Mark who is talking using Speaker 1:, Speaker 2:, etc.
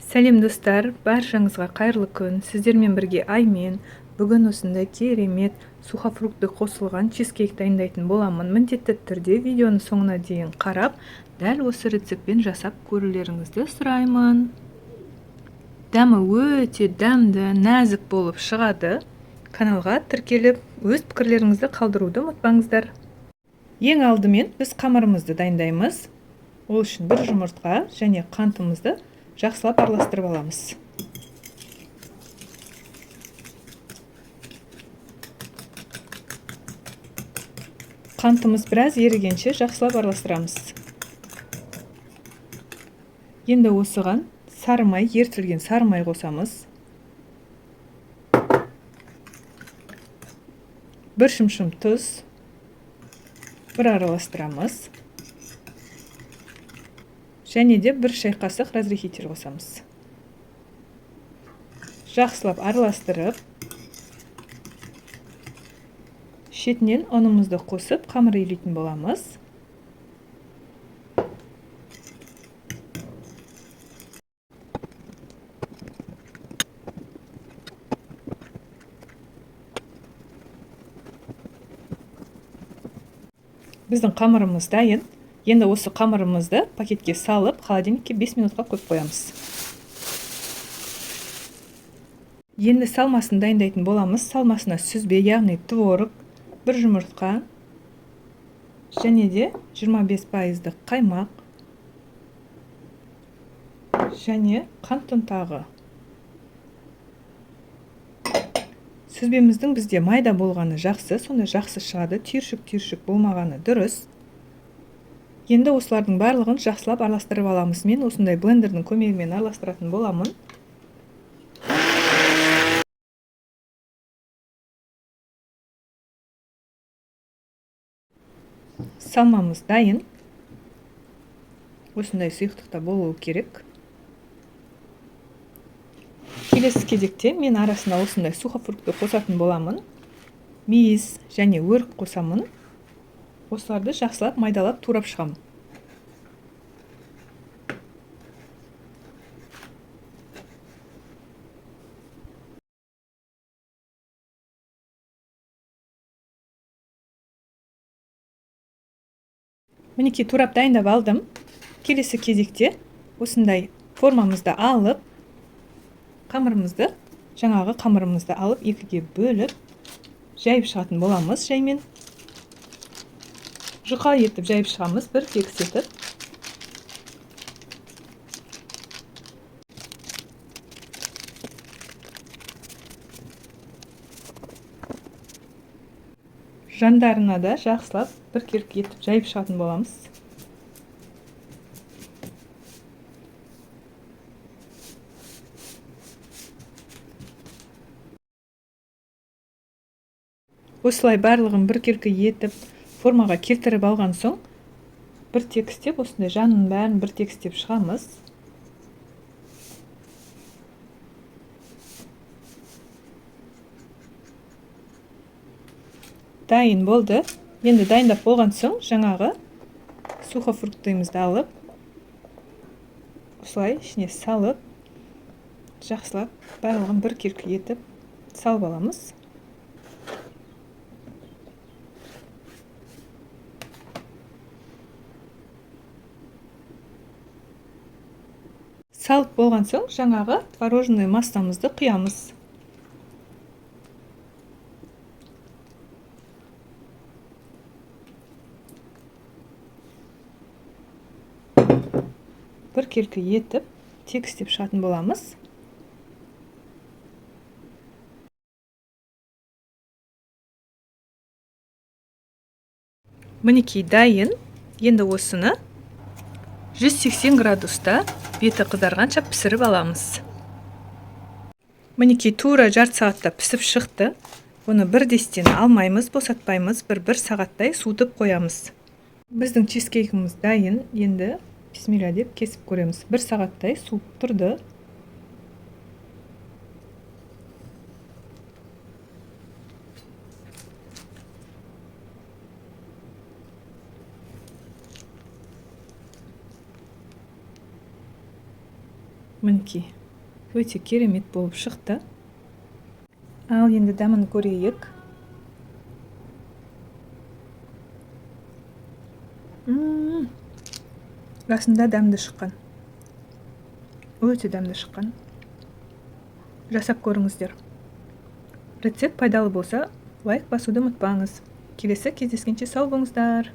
Speaker 1: Сәлем достар, баршаңызға қайырлы күн. Сіздермен бірге Аймен бүгін осындай керемет сухофрукты қосылған чизкейк дайындайтын боламын. Міндетті түрде видеоны соңына дейін қарап, дәл осы рецептпен жасап көрулеріңізді сұраймын. Дәмі өте дәмді, нәзік болып шығады. Каналға тіркеліп, өз пікірлеріңізді қалдыруды ұмытпаңыздар. Ең алдымен біз қамырымызды дайындаймыз. Ол үшін бір жұмыртқа және қантымызды жақсылап араластырып аламыз. Қантымыз біраз ерігенше жақсылап араластырамыз. Енді осыған сары май, ертілген сары май қосамыз. Бір шымшым тұз, бір араластырамыз. Және де бір шай қасық разрыхитель қосамыз. Жақсылап араластырып, шетінен ұнымызды қосып, қамыр илейтін боламыз. Біздің қамырымыз дайын. Енді осы қамырымызды пакетке салып, холодильникке 5 минутқа қойып қоямыз. Енді салмасын дайындайтын боламыз. Салмасына сүзбе, яғни творог, бір жұмыртқа, және де 25% қаймақ, және қант ұнтағы. Сүзбеміздің бізде майда болғаны жақсы, сонда жақсы шығады, түйіршік болмағаны дұрыс. Енді осылардың барлығын жақсылап араластырып аламыз. Мен осындай блендердің көмегімен араластыратын боламын. Салмамыз дайын. Осындай сұйықтықта болуы керек. Келесі кезекте мен арасында осындай сухофрукты қосатын боламын. Мейіз және өрік қосамын. Осыларды жақсылап майдалап турап шығамын. Мінекей турап дайындап алдым. Келесі кезекте осындай формамызды алып, жаңағы қамырымызды алып, екіге бөліп, жайып шығатын боламыз. Жаймен жұқа етіп жайып шығамыз, бір тегіс етіп. Жандарына да жақсылап бір керік етіп жайып шығатын боламыз. Осылай барлығын бір керкі етіп, формаға келтіріп алған соң, бір тегістеп, осындай жанын бәрін бір тегістеп шығамыз. Дайын болды. Енді дайындап болған соң, жаңағы сухофруктымызды алып, осылай ішіне салып, жақсылап барлығын бір керкі етіп салып аламыз. Салып болған соң, жаңағы творожный массамызды құямыз. Бір керкі етіп, тегістеп шығатын боламыз. Мінекей дайын. Енді осыны 180 градуста беті қызарғанша пісіріп аламыз. Мінекей тура жарты сағатта пісіп шықты. Оны бір дестен алмаймыз, босатпаймыз, бір сағаттай суытып қоямыз. Біздің чизкейкіміз дайын. Енді бисмилля деп кесіп көреміз. Бір сағаттай суып тұрды. мінекей өте керемет болып шықты. Ал енді дәмін көрейік. Расында дәмді шыққан. Өте дәмді шыққан. Жасап көріңіздер. Рецепт пайдалы болса, лайк басуды ұмытпаңыз. Келесі кездескенше сау болыңыздар.